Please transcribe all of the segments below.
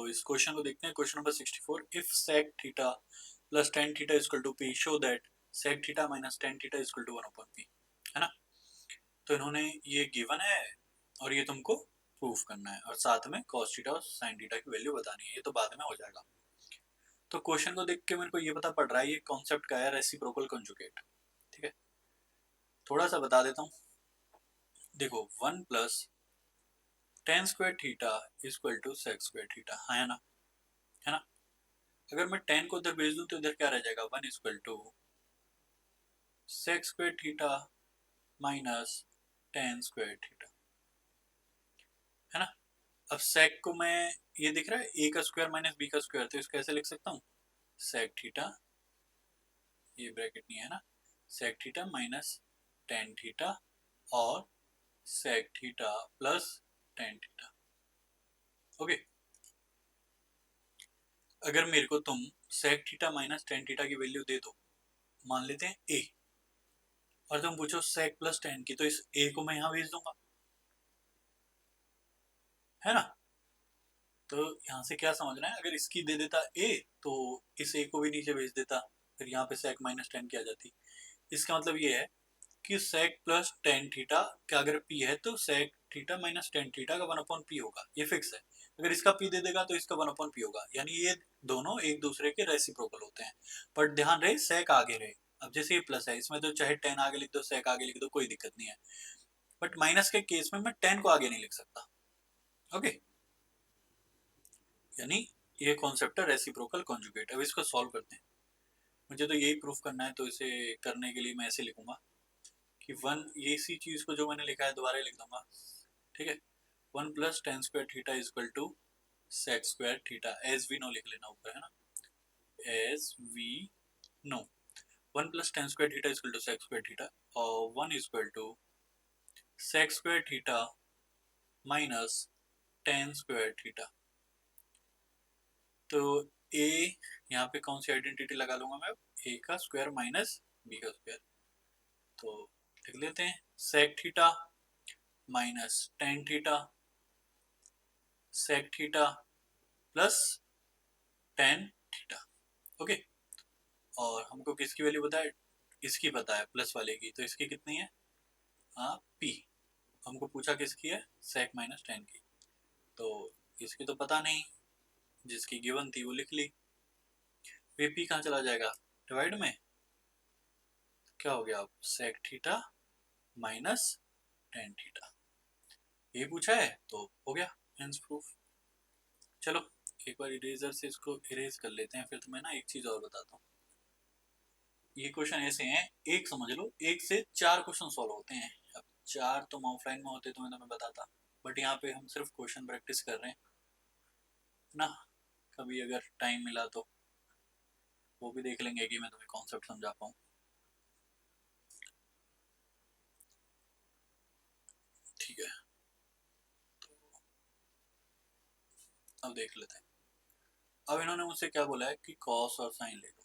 इस क्वेश्चन को देखते हैं, question number 64। If sec theta plus tan theta equal to p, show that sec theta minus tan theta equal to 1/p, है ना। तो इन्होंने ये गिवन है और ये तुमको प्रूफ करना है, और साथ में cos थीटा और sin थीटा की वैल्यू बतानी है, ये तो बाद में हो जाएगा। तो क्वेश्चन को देख के मेरे को ये पता पड़ रहा है ये कॉन्सेप्ट का है, रेसिप्रोकल कॉन्जुगेट। ठीक है, थोड़ा सा बता देता हूँ। देखो 1 plus tan square theta equal to sec square theta, है ना, है ना। अगर मैं tan को उधर भेज दूं तो इधर क्या रह जाएगा, 1 equal to sec square theta minus tan square theta, है ना। अब sec को मैं, ये दिख रहा है a का स्क्वायर माइनस b का स्क्वायर, तो इसको ऐसे लिख सकता हूँ sec थीटा, ये ब्रैकेट नहीं है ना, sec theta minus tan theta और sec theta plus tan theta. Okay, अगर मेरे को तुम sec theta minus tan theta की वैल्यू दे दो, मान लेते हैं a, और तुम पूछो sec प्लस tan की, तो इस a को मैं यहाँ भेज दूंगा, है ना। तो यहाँ से क्या समझना है, अगर इसकी दे देता a तो इस a को भी नीचे भेज देता, फिर यहाँ पे sec माइनस tan की आ जाती। इसका मतलब ये है कि sec प्लस tan थीटा का अगर p है तो sec theta minus tan theta का 1/p होगा, ये फिक्स है। अगर इसका p दे देगा तो इसका 1/p होगा, यानी ये दोनों एक दूसरे के रेसिप्रोकल होते हैं। पर ध्यान रहे sec आगे रहे। अब जैसे ये प्लस है, इसमें तो चाहे tan आगे लिख दो, sec आगे लिख दो, कोई दिक्कत नहीं है। बट माइनस के केस में मैं tan को आगे नहीं लिख सकता। ओके, यानी ये कॉन्सेप्ट है रेसिप्रोकल कॉन्जुगेट। अब इसको सॉल्व करते हैं, मुझे तो यही प्रूफ करना है, तो इसे करने के लिए मैं ऐसे लिखूंगा कि 1, ये इसी चीज को जो मैंने लिखा है दोबारा लिख दूंगा। ठीक है, 1 plus tan square theta equal to sec square theta, as we know लिख लेना ऊपर, है ना, as we know. 1 plus tan square theta equal to sec square theta, और 1 equal to sec square theta minus tan square theta. तो a, यहाँ पे कौन सी आइडेंटिटी लगा लूंगा मैं, a का स्क्वायर माइनस b का स्क्वायर, तो लिख लेते हैं sec theta minus tan theta sec theta plus tan theta. Okay, और हमको किसकी वैल्यू पता है, इसकी पता है प्लस वाले की, तो इसकी कितनी है, हाँ p। हमको पूछा किसकी है, sec माइनस tan की, तो इसकी तो पता नहीं, जिसकी गिवन थी वो लिख ली। ये p कहाँ चला जाएगा, डिवाइड में, क्या हो गया, sec theta minus tan theta, ये पूछा है तो हो गया, हेंस प्रूफ। चलो एक बार इरेजर से इसको इरेज कर लेते हैं, फिर तुम्हें ना एक चीज और बताता हूँ। ये क्वेश्चन ऐसे हैं, एक समझ लो, एक से 4 क्वेश्चन सॉल्व होते हैं। अब 4 तुम ऑफलाइन में होते तो मैं तुम्हें बताता, बट यहाँ पे हम सिर्फ क्वेश्चन प्रैक्टिस कर रहे हैं ना, कभी अगर टाइम मिला तो वो भी देख लेंगे कि मैं तुम्हें कॉन्सेप्ट समझा पाऊँ। ठीक है, अब देख लेते हैं। अब इन्होंने मुझसे क्या बोला है कि कॉस और साइन ले लो,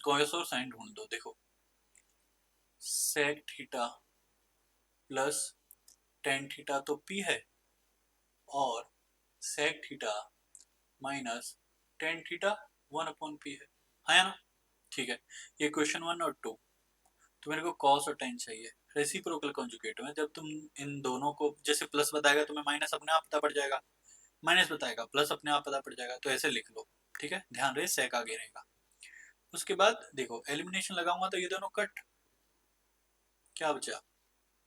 कॉस और साइन ढूंढ दो। देखो sec theta plus tan theta तो p है, और sec theta minus tan theta 1/p है ना। ठीक है, ये क्वेश्चन 1 और 2। तो मेरे को कॉस और टेन चाहिए। रेसिप्रोकल कॉन्जुगेट में जब तुम इन दोनों को, जैसे प्लस बताएगा तुम्हें माइनस अपने आप पता पड़ जाएगा, माइनस बताएगा प्लस अपने आप पता पड़ जाएगा, तो ऐसे लिख लो। ठीक है, ध्यान रहे सेक आगे रहेगा। उसके बाद देखो एलिमिनेशन लगाऊंगा तो ये दोनों कट, क्या बचा,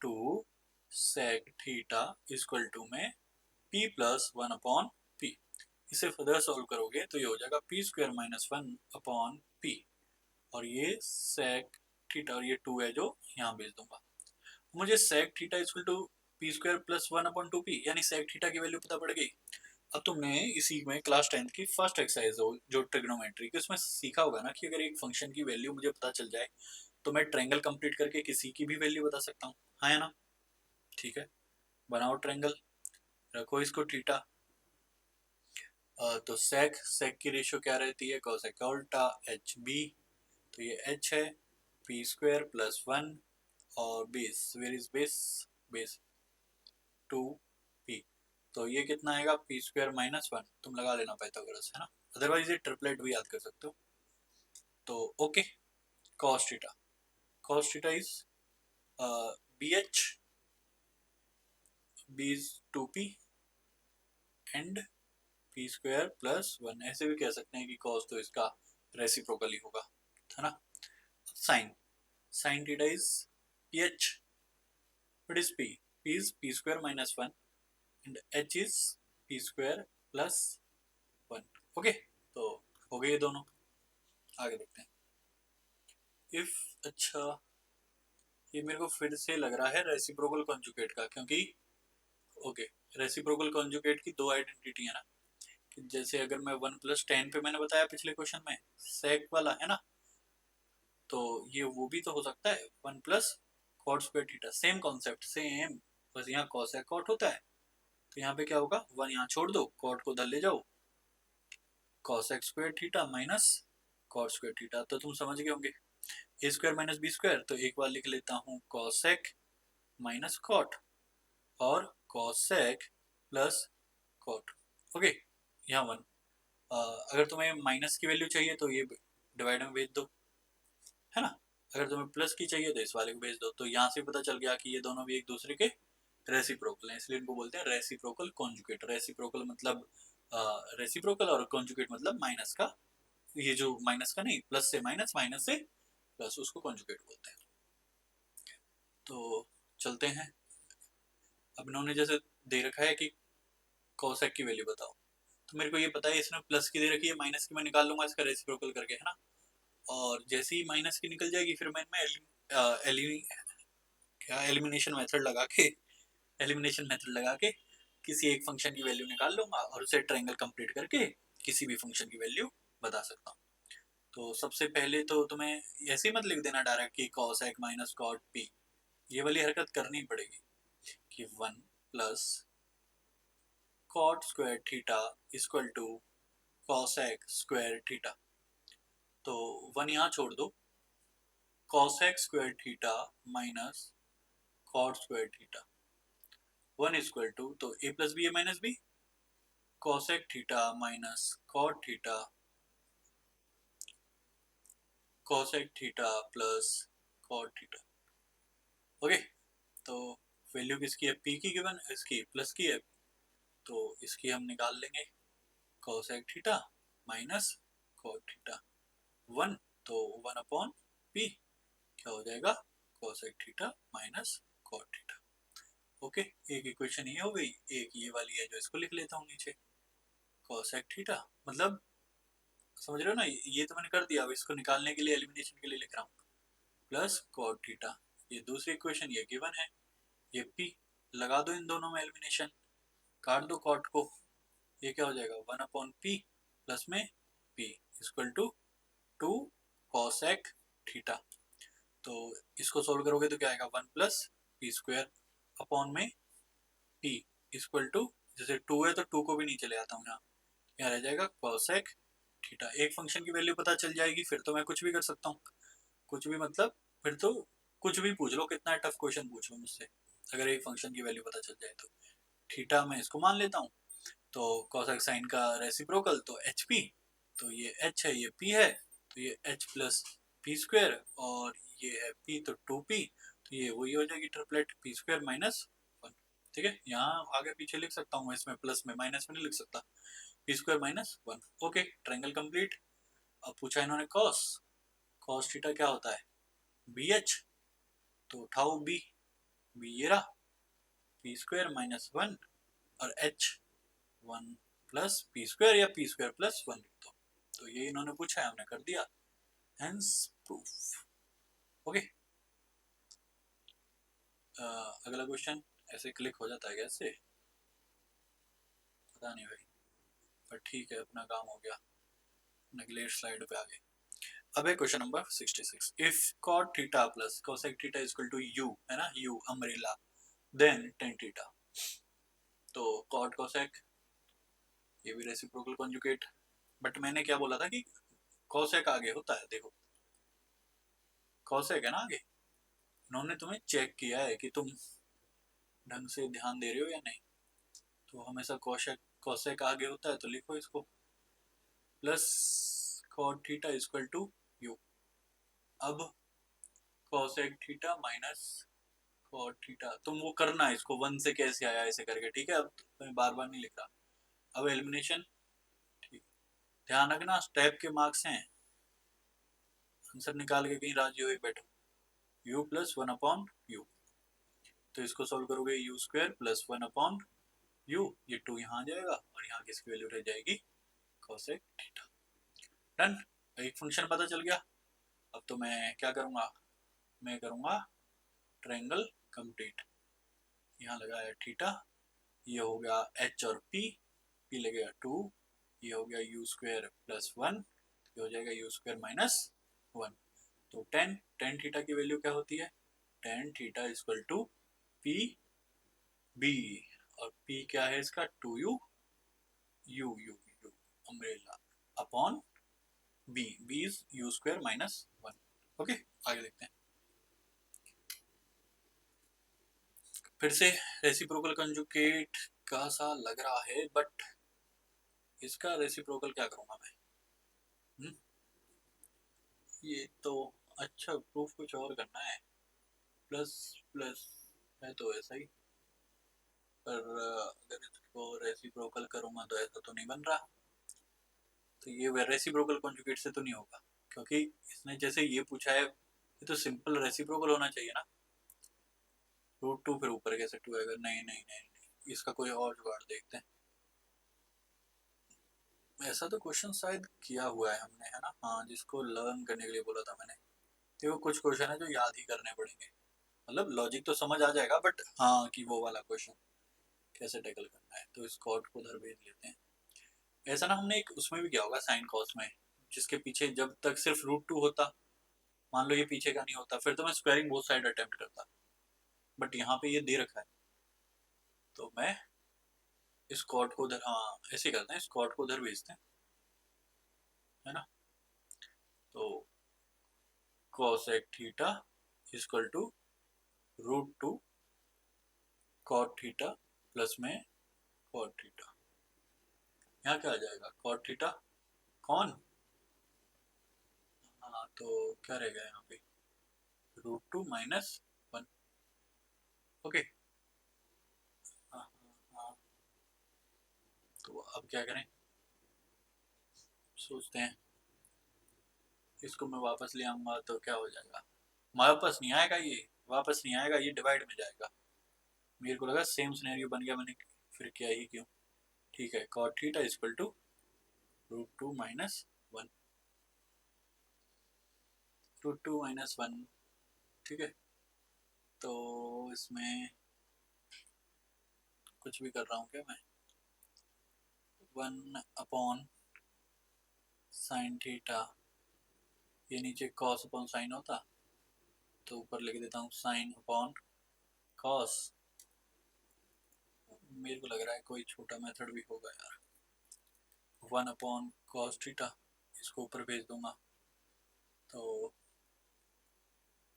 2 sec थीटा इक्वल टू में p प्लस 1/p। इसे फर्दर सॉल्व करोगे तो ये हो जाएगा p स्क्वायर माइनस 1/p, और ये sec थीटा, और ये 2 है जो यहाँ भेज दूंगा। मुझे sec theta equal to p square plus 1/2p, यानी sec थीटा की वैल्यू पता पड़ गई। अब तुमने इसी में क्लास 10th की फर्स्ट एक्सरसाइज हो जो ट्रिग्नोमेट्री की, उसमें सीखा होगा ना कि अगर एक फंक्शन की वैल्यू मुझे पता चल जाए तो मैं ट्रायंगल कंप्लीट करके किसी की भी वैल्यू बता सकता हूँ, है ना। ठीक है, बनाओ ट्रायंगल, रखो इसको थीटा। तो सेक सेक की रेशियो क्या रहती है, कोसेक उल्टा एच बी, तो ये एच है पी स्क्वायर प्लस 1, और base, where is base, base 2 p. तो ये कितना आएगा पी स्क्वायर माइनस वन, तुम लगा लेना पाइथागोरस, है ना, अदरवाइज ये ट्रिपलेट भी याद कर सकते हो। तो okay, cos theta, cos theta is b h, b is 2p and p square plus one, ऐसे भी कह सकते हैं कि cos तो इसका रेसिप्रोकल ही होगा, है ना। Sine, sine theta is p h, what is p, p is p square minus one and h is p square plus one. Okay, तो हो गए ये दोनों, आगे देखते हैं। इफ, अच्छा ये मेरे को फिर से लग रहा है रेसिप्रोकल कॉन्जुगेट का, क्योंकि ओके, रेसिप्रोकल कॉन्जुगेट की दो आइडेंटिटी है ना, कि जैसे अगर मैं वन प्लस टेन पे मैंने बताया पिछले क्वेश्चन में सेक वाला, है ना, तो ये वो भी तो हो सकता है one plus cot square theta, same concept same, बस यहाँ कॉसेक कॉट होता है, तो यहाँ पे क्या होगा, वन यहाँ छोड़ दो, कॉट को उधर ले जाओ, cosec square theta minus cot square theta, तो तुम समझ गए होंगे a square minus b square, तो एक बार लिख लेता हूँ कॉसेक माइनस कॉट और कॉसेक प्लस कॉट। ओके, यहाँ वन, अगर तुम्हें माइनस की वैल्यू चाहिए तो ये डिवाइड में भेज दो, है ना, अगर तुम्हें प्लस की चाहिए तो इस वाले को भेज दो, तो यहाँ से पता चल गया कि ये दोनों भी एक दूसरे के रेसिप्रोकल हैं, इसलिए इनको बोलते हैं रेसिप्रोकल कॉन्जुगेट। रेसिप्रोकल मतलब रेसिप्रोकल और कॉन्जुगेट मतलब माइनस का, ये जो माइनस का नहीं, प्लस से माइनस, माइनस से प्लस, उसको कॉन्जुगेट बोलते हैं। तो चलते हैं, अब इन्होंने जैसे दे रखा है कि कॉसेक की वैल्यू बताओ, तो मेरे को ये पता है इसने प्लस की दे रखी है, माइनस की मैं निकाल लूंगा इसका रेसिप्रोकल करके, है ना, और जैसे ही माइनस की निकल जाएगी फिर मैं इनमें क्या एलिमिनेशन मेथड लगा के, एलिमिनेशन मेथड लगा के किसी एक फंक्शन की वैल्यू निकाल लूंगा और उसे ट्रायंगल कंप्लीट करके किसी भी फंक्शन की वैल्यू बता सकता हूँ। तो सबसे पहले तो तुम्हें ऐसे ही मत लिख देना डायरेक्ट कि cos x minus cot p, ये वाली हरकत करनी पड़ेगी कि one plus cot square theta equal to cos x square theta, तो वन यहाँ छोड़ दो, cos x square theta minus cot square theta, one equal to, तो a plus b a minus b, cosec theta minus cot theta, cosec theta plus cot theta. Okay, तो value किसकी है, p की given, इसकी plus की है, तो इसकी हम निकाल लेंगे cosec theta minus cot theta, one, तो वन अपॉन p क्या हो जाएगा cosec theta minus cot theta. Okay, एक इक्वेशन ये हो गई, एक ये वाली है जो इसको लिख लेता हूँ नीचे, cosec थीटा मतलब समझ रहे हो ना, ये तो मैंने कर दिया, अब इसको निकालने के लिए एलिमिनेशन के लिए लिख रहा हूँ, प्लस कॉट थीटा, ये दूसरी इक्वेशन ये गिवन है, ये p लगा दो इन दोनों में एलिमिनेशन, काट दो कॉट को, ये क्या हो जाएगा वन अपॉन p प्लस में p equal to two cosec theta, तो इसको सोल्व करोगे तो क्या आएगा one plus p square upon में p इक्वल टू, जैसे टू है तो टू को भी नीचे ले आता हूँ, यहाँ क्या रह जाएगा कॉसेक थीटा। एक फंक्शन की वैल्यू पता चल जाएगी फिर तो मैं कुछ भी कर सकता हूँ, कुछ भी मतलब फिर तो कुछ भी पूछ लो, कितना टफ क्वेश्चन पूछ लो मुझसे, अगर एक फंक्शन की वैल्यू पता चल जाए तो। थीटा मैं इसको मान लेता हूँ, तो कॉसेक साइन का रेसिप्रोकल तो एच पी, तो ये एच है ये पी है, तो ये एच प्लस पी स्क्वायर और ये है पी तो टू पी, तो ये वही हो जाएगी triplet P square minus one. ठीक है, यहाँ आगे पीछे लिख सकता हूँ, इसमें प्लस में माइनस में नहीं लिख सकता, P square minus one. Okay, triangle complete. अब पूछा इन्होंने कॉस, कॉस थीटा क्या होता है बी एच, तो उठाओ बी, बी ये रहा पी स्क्वायर माइनस वन और H one plus p square या पी स्क्वायर प्लस वन लिख दो, तो ये इन्होंने पूछा है हमने कर दिया, हेंस प्रूफ। ओके, अगला क्वेश्चन ऐसे क्लिक हो जाता है कैसे पता नहीं भाई, पर ठीक है अपना काम हो गया, नेगलेक्ट स्लाइड पे आ गए। अब है question number 66, if cot theta plus cosec theta equal to u, है ना, u umbrella, then tan theta, तो cot cosec ये भी रेसिप्रोकल कॉन्जुगेट, बट मैंने क्या बोला था कि cosec आगे होता है, देखो cosec है ना आगे, इन्होंने तुम्हें चेक किया है कि तुम ढंग से ध्यान दे रहे हो या नहीं, तो हमेशा कोसेक आगे होता है तो लिखो इसको plus cot theta equal to u. अब cosec theta minus cot theta, तुम वो करना है इसको वन से कैसे आया ऐसे करके, ठीक है। अब मैं बार बार नहीं लिख रहा। अब एलिमिनेशन, ठीक, ध्यान रखना स्टेप के मार्क्स हैं, आंसर निकाल के कहीं राजी हुए बैठो। u plus one upon you, तो इसको सोल्व करोगे you square plus one upon you, ये टू यहाँ आ जाएगा और यहाँ किसकी वैल्यू रह जाएगी कोसेक थीटा। डन, एक फंक्शन पता चल गया। अब तो मैं क्या करूँगा, मैं करूँगा ट्रायंगल कंप्लीट। यहाँ लगाया थीटा, ये हो गया h और p लगेगा 2, ये हो गया u स्क्वायर प्लस वन, ये हो जाएगा u स्क्वायर माइनस वन। तो टेन थीटा की वैल्यू क्या होती है, tan theta equal to p b, और p क्या है इसका 2u u u u umbrella upon b, b is u square minus one. Okay, आगे देखते हैं। फिर से रेसिप्रोकल कंजुगेट का सा लग रहा है, बट इसका रेसिप्रोकल क्या करूंगा मैं, ये तो अच्छा प्रूफ कुछ और करना है, प्लस प्लस है तो ऐसा ही, पर अगर इसको रेसिप्रोकल करूंगा तो ऐसा तो नहीं बन रहा। तो ये रेसिप्रोकल कंजुगेट से तो नहीं होगा, क्योंकि इसने जैसे ये पूछा है, ये तो सिंपल रेसिप्रोकल होना चाहिए ना। रूट टू फिर ऊपर कैसे टू आएगा, नहीं नहीं नहीं, नहीं। इसका कोई और जुगाड़ देखते हैं। ऐसा तो क्वेश्चन शायद किया हुआ है हमने, है ना, हाँ, जिसको लर्न करने के लिए बोला था मैंने। देखो कुछ क्वेश्चन है जो याद ही करने पड़ेंगे, मतलब लॉजिक तो समझ आ जाएगा, बट हाँ कि वो वाला क्वेश्चन कैसे टैकल करना है। तो इस कॉट को उधर भेज लेते हैं। ऐसा ना हमने एक उसमें भी किया होगा साइन कॉस में, जिसके पीछे जब तक सिर्फ रूट टू होता, मान लो ये पीछे का नहीं होता, फिर तो मैं स्क्वायरिंग बोथ साइड अटेम्प्ट करता, बट यहाँ पे ये दे रखा है तो मैं इस कॉट को उधर, हाँ ऐसे करते हैं, इस कॉट को उधर भेजते हैं, है ना। तो cosec theta equal to root two cot theta plus में कॉट थीटा। यहाँ क्या आ जाएगा, कॉट थीटा कौन, हाँ तो क्या रहेगा यहाँ पे root two minus one. Okay, हाँ हाँ हाँ, तो अब क्या करें, सोचते हैं। इसको मैं वापस ले आऊँगा तो क्या हो जाएगा, वापस नहीं आएगा ये, वापस नहीं आएगा, ये डिवाइड में जाएगा। मेरे को लगा सेम सिनेरियो बन गया, मैंने फिर किया ही क्यों। ठीक है, cot theta equal to root two minus one, root two minus one, ठीक है। तो इसमें कुछ भी कर रहा हूँ क्या मैं, वन अपॉन साइन थीटा, ये नीचे कॉस अपॉन साइन होता, तो ऊपर लिख देता हूँ साइन अपॉन कॉस। मेरे को लग रहा है कोई छोटा मेथड भी होगा यार, वन अपॉन कॉस थीटा, इसको ऊपर भेज दूंगा तो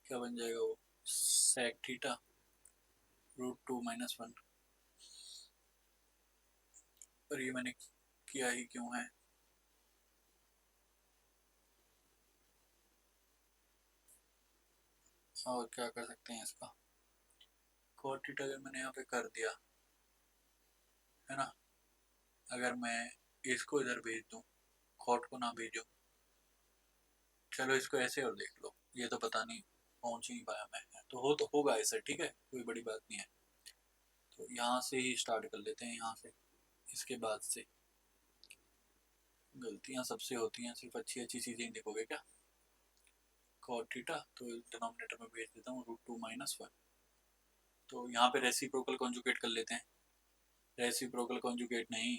क्या बन जाएगा वो, sec theta root two minus one. पर ये मैंने किया ही क्यों है, और क्या कर सकते हैं इसका, कॉट थीटा अगर मैंने यहाँ पे कर दिया, है ना, अगर मैं इसको इधर भेज दूँ, कॉट को ना भेजूँ, चलो इसको ऐसे और देख लो, ये तो पता नहीं पहुंच ही नहीं पाया मैं, तो हो तो होगा ऐसा, ठीक है, कोई बड़ी बात नहीं है। तो यहाँ से ही स्टार्ट कर लेते हैं, यहाँ से, इसके बाद से। गलतियाँ सबसे होती हैं, सिर्फ अच्छी अच्छी चीज़ें ही देखोगे क्या। कॉट थीटा तो डिनोमिनेटर में भेज देता हूँ रूट टू माइनस वन। तो यहाँ पे रेसिप्रोकल कॉन्जुगेट कर लेते हैं, रेसिप्रोकल कॉन्जुगेट नहीं,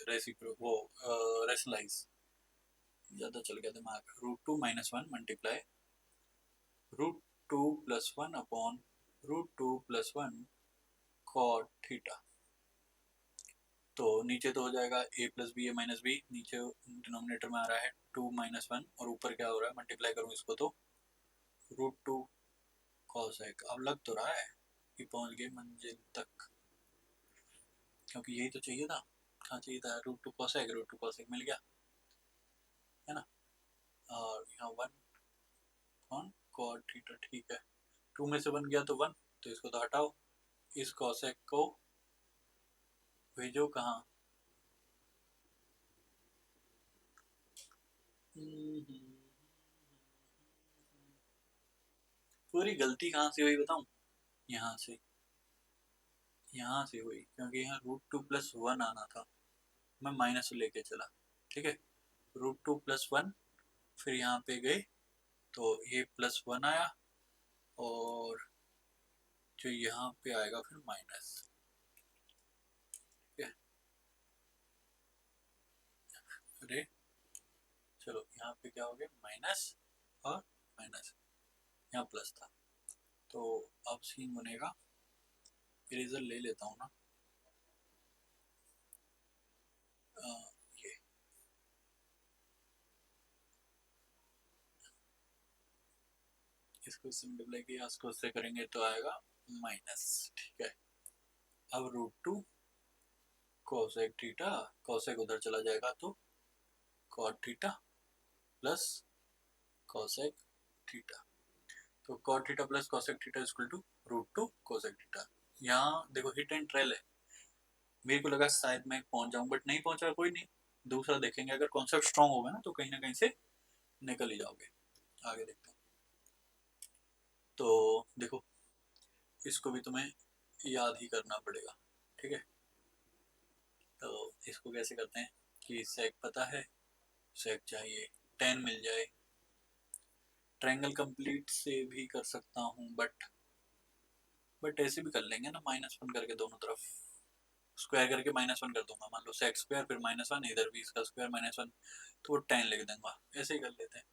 रेशनलाइज, ज़्यादा चल गया दिमाग। Root two minus one multiply root two plus one upon root two plus one cot theta. तो नीचे तो हो जाएगा a plus b a minus b, नीचे डिनोमिनेटर में आ रहा है टू माइनस वन, और ऊपर क्या हो रहा है, मल्टीप्लाई करूँ इसको तो रूट टू कॉसेक। अब लग तो रहा है कि पहुंच गए मंजिल तक। क्योंकि यही तो चाहिए था, कहाँ चाहिए था, रूट टू कॉसेक मिल गया, है ना। और यहाँ 1/cot थीटा, ठीक है, 2 में से 1 गया तो 1, तो इसको तो हटाओ, इस कॉसेक को भेजो कहाँ, पूरी गलती कहाँ से हुई बताऊं, यहाँ से हुई, क्योंकि यहाँ रूट 2 + 1 आना था, मैं माइनस लेके चला, ठीक है, रूट 2 + 1, फिर यहाँ पे गए तो ये +1 आया, और जो यहाँ पे आएगा फिर माइनस, ठीक है। अरे चलो यहाँ पे क्या हो गया, माइनस और माइनस, यहाँ प्लस था, तो अब सीन बनेगा, इरेजर ले लेता हूँ ना, ये इसको सिंपलीफाई किया, इसको उससे करेंगे तो आएगा माइनस, ठीक है। अब रूट 2 कोसेक थीटा, कोसेक उधर चला जाएगा तो cot theta plus cosec theta, तो cot theta plus cosec theta equal to root 2 cosec theta. यहाँ देखो हिट एंड ट्रेल है, मेरे को लगा शायद मैं पहुंच जाऊं, बट नहीं पहुंचा, कोई नहीं, दूसरा देखेंगे, अगर कॉन्सेप्ट स्ट्रांग होगा ना तो कहीं ना कहीं से निकल ही जाओगे। आगे देखते हैं, तो देखो इसको भी तुम्हें याद ही करना पड़ेगा, ठीक है। तो इसको कैसे करते हैं कि सेक पता है, सेक चाहिए, टेन मिल जाए, ट्रायंगल कंप्लीट से भी कर सकता हूँ, बट ऐसे भी कर लेंगे ना, -1 करके दोनों तरफ स्क्वायर करके -1 कर दूंगा, मान लो सेक स्क्वायर फिर -1, इधर भी इसका स्क्वायर -1, तो वो 10 लिख दूंगा, ऐसे ही कर लेते हैं।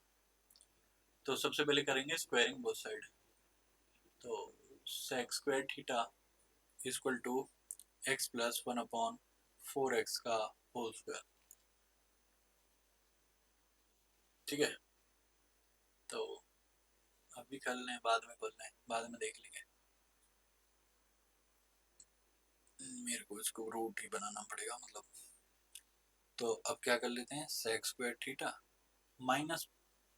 तो सबसे पहले करेंगे स्क्वायरिंग बोथ साइड, तो sec square theta equal to x + 1/4x का होल स्क्वायर, ठीक है। तो अभी कर लें, बाद में कर लें, बाद में देख लेंगे, मेरे को इसको रूट ही बनाना पड़ेगा मतलब। तो अब क्या कर लेते हैं, सेक स्क्वायर थीटा माइनस,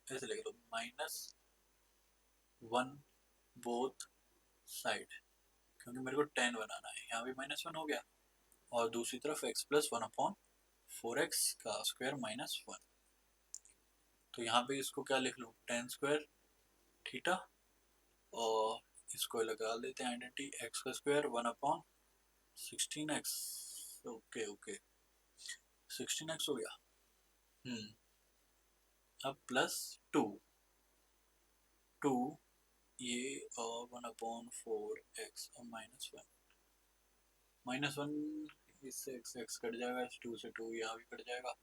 ऐसे लिख लो, -1 बोथ साइड, क्योंकि मेरे को 10 बनाना है, यहाँ भी -1 हो गया, और दूसरी तरफ x + 1/4x का स्क्वायर -1, तो यहाँ पे इसको क्या लिख लूँ, टेन स्क्वायर थीटा, और इसको लगा लेते हैं आइडेंटिटी, x का square 1/16x, okay okay, 16x हो गया। अब +2 ये, और 1/4x और -1, इससे x कट जाएगा, इस 2 से 2 यहाँ भी कट जाएगा,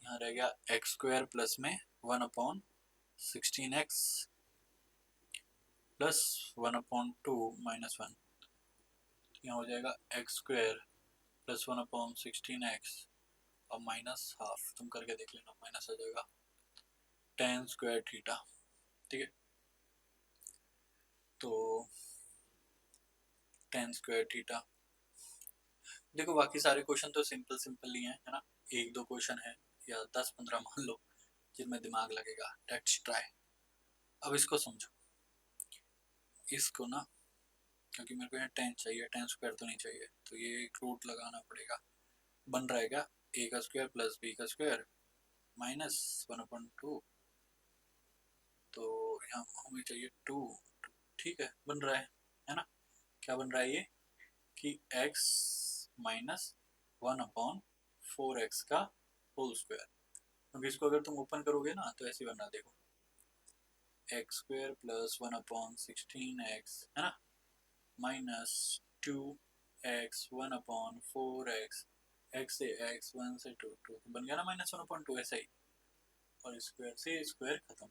यहाँ रह गया x स्क्वायर प्लस में 1/16x प्लस 1/2 -1, यहाँ हो जाएगा x स्क्वायर प्लस 1/16x और -1/2, तुम करके देख लेना, माइनस आ जाएगा tan स्क्वायर थीटा, ठीक है। तो tan स्क्वायर थीटा, देखो बाकी सारे क्वेश्चन तो सिंपल सिंपल ही हैं, है ना, एक दो क्वेश्चन है या 10-15 मान लो जिनमें दिमाग लगेगा, लेट्स ट्राई। अब इसको समझो, इसको ना, क्योंकि मेरे को यहाँ 10 चाहिए, tan स्क्वायर तो नहीं चाहिए, तो ये एक रूट लगाना पड़ेगा, बन रहेगा a का स्क्वायर प्लस b का स्क्वायर -1/2, तो यहाँ हमें चाहिए 2, ठीक है, बन रहा है ना, क्या बन रहा है ये कि x -1/4x का होल स्क्वायर, क्योंकि इसको अगर तुम ओपन करोगे ना तो ऐसे बन रहा, देखो x स्क्वायर प्लस 1/16x, है ना, -2x 1/4x, x से x 1 से 2 2 बन गया ना -1/2, ऐसा ही, और स्क्वायर से स्क्वायर खत्म,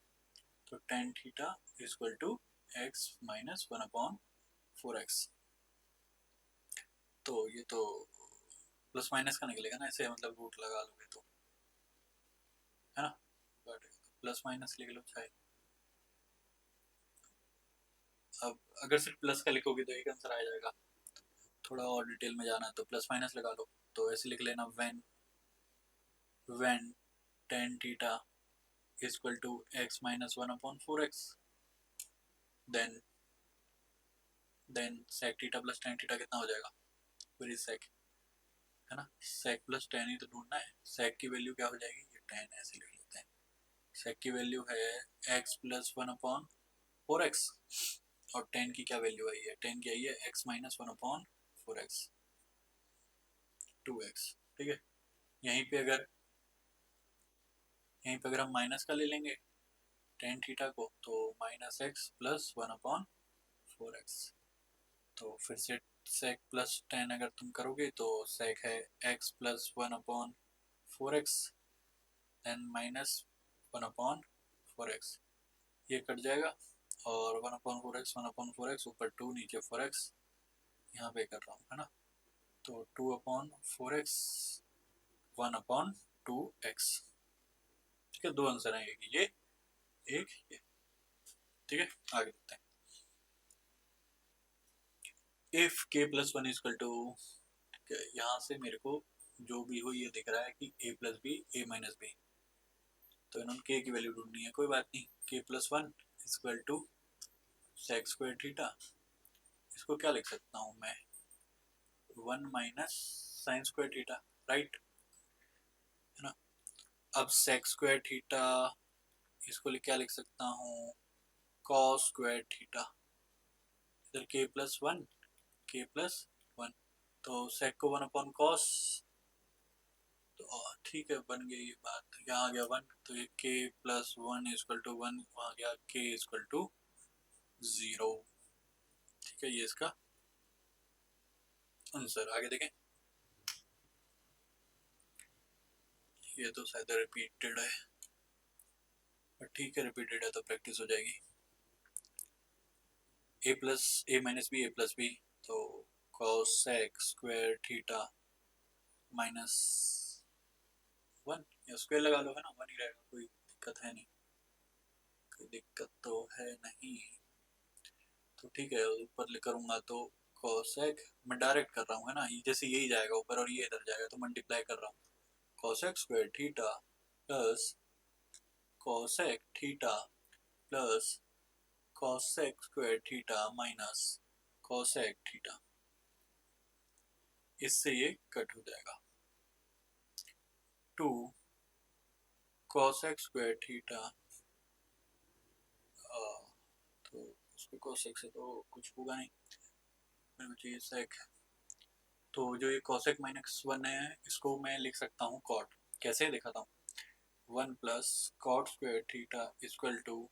तो tan theta equal to x -1/4x, तो ये तो प्लस माइनस का निकलेगा ना, ऐसे मतलब रूट लगा लोगे तो, है ना, बट प्लस माइनस लिख लो चाहे, अब अगर सिर्फ प्लस का लिखोगे तो एक आंसर आ जाएगा, थोड़ा और डिटेल में जाना है तो प्लस माइनस लगा लो, तो ऐसे लिख लेना when tan theta is equal to x minus 1 upon 4x, then sec theta plus tan theta कितना हो जाएगा, फिर sec है ना, sec plus tan ही तो ढूंढना है, sec की वैल्यू क्या हो जाएगी, ये tan ऐसे लिख लेते हैं, sec की वैल्यू है x plus 1 upon 4x और tan की क्या वैल्यू आई है, tan की आई है x minus 1 upon 4x 2x, ठीक है। यहीं पे अगर हम माइनस का ले लेंगे टेन थीटा को, तो minus x plus 1 upon 4x, तो फिर से सेक प्लस टेन अगर तुम करोगे तो सेक है x plus 1 upon 4x then minus 1 upon 4x, ये कट जाएगा और 1 अपॉन 4x ऊपर 2 नीचे 4x, यहाँ पे कर रहा हूँ है ना, तो 2 अपॉन 4x 1 अपॉन 2x, ठीक है। दो आंसर आएंगे, ये एक ये, ठीक है। आगे देखते हैं, if k plus 1 equal to, यहाँ से मेरे को जो भी हो ये दिख रहा है कि a plus b a minus b, तो इन्होंने k की वैल्यू ढूंढनी है, कोई बात नहीं, k plus 1 equal to sec square theta, इसको क्या लिख सकता हूँ मैं, 1 minus sine square theta, right है ना। अब सेक स्क्वायर थीटा इसको क्या लिख सकता हूँ, कॉस स्क्वायर थीटा, इधर k प्लस 1 तो सेक को 1 अपॉन कॉस, तो ठीक है बन गई ये बात, यहाँ आ गया 1, तो ये k प्लस 1 इजकल टू 1, वहाँ गया k इजकल टू 0, ठीक है। ये इसका आंसर, आगे देखें, ये तो शायद रिपीटेड है, पर ठीक है रिपीटेड है तो प्रैक्टिस हो जाएगी। a plus a minus b a plus b, तो कॉसेक स्क्वायर थीटा माइनस 1 या स्क्वायर लगा लो, है ना, 1 ही रहेगा, कोई दिक्कत है नहीं, कोई दिक्कत तो है नहीं, तो ठीक है। ऊपर करूँगा तो कॉसेक, मैं डायरेक्ट कर रहा हूँ है ना, जैसे यही जाएगा ऊपर और ये इधर जाएगा, तो मल्टीप्लाई कर रहा हूँ, cosec square theta plus cosec theta plus cosec square theta minus cosec theta, इससे ये कट हो जाएगा, 2 कॉसेक स्क्वायर थीटा, तो उसको कॉसेक से तो कुछ होगा नहीं, मेरे को चाहिए सेक, तो जो ये कॉसेक माइनस 1 है इसको मैं लिख सकता हूँ कॉट, कैसे दिखाता हूँ, 1 plus cot square theta equal to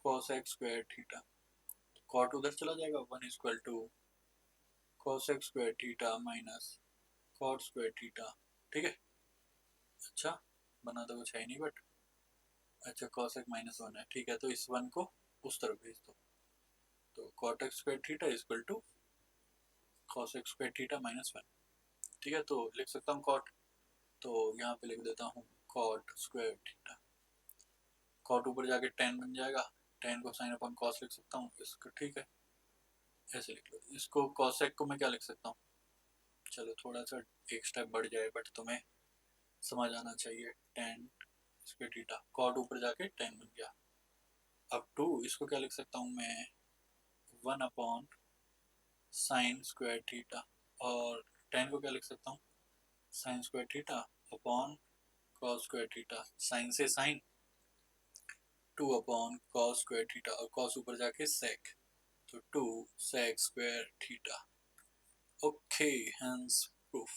cosec square theta, cot उधर चला जाएगा, 1 equal to cosec square theta minus cot square theta, ठीक है। अच्छा बना तो कुछ है नहीं, बट अच्छा कॉसेक माइनस 1 है, ठीक है, तो इस 1 को उस तरफ भेज दो, तो cot square theta equal to cosec square theta minus 1, ठीक है। तो लिख सकता हूँ कॉट, तो यहाँ पे लिख देता हूँ कॉट स्क्वायर थीटा, कॉट ऊपर जाके टेन बन जाएगा, टेन को साइन अपन कॉस लिख सकता हूँ इसको, ठीक है, ऐसे लिख लो। इसको कॉसेक को मैं क्या लिख सकता हूँ, चलो थोड़ा सा एक स्टेप बढ़ जाए, बट तुम्हें समझ आना चाहिए, टेन स्क्वायर थीटा, कॉट ऊपर जाके टेन बन गया, अब 2 इसको क्या लिख सकता हूँ मैं, 1 अपॉन साइन स्क्वायर थीटा, और टेन को क्या लिख सकता हूँ, sine square theta upon cos square theta, sine से sine, 2 upon cos square theta, और कॉस ऊपर जाके सेक, तो 2 sec square theta, okay, hence proof.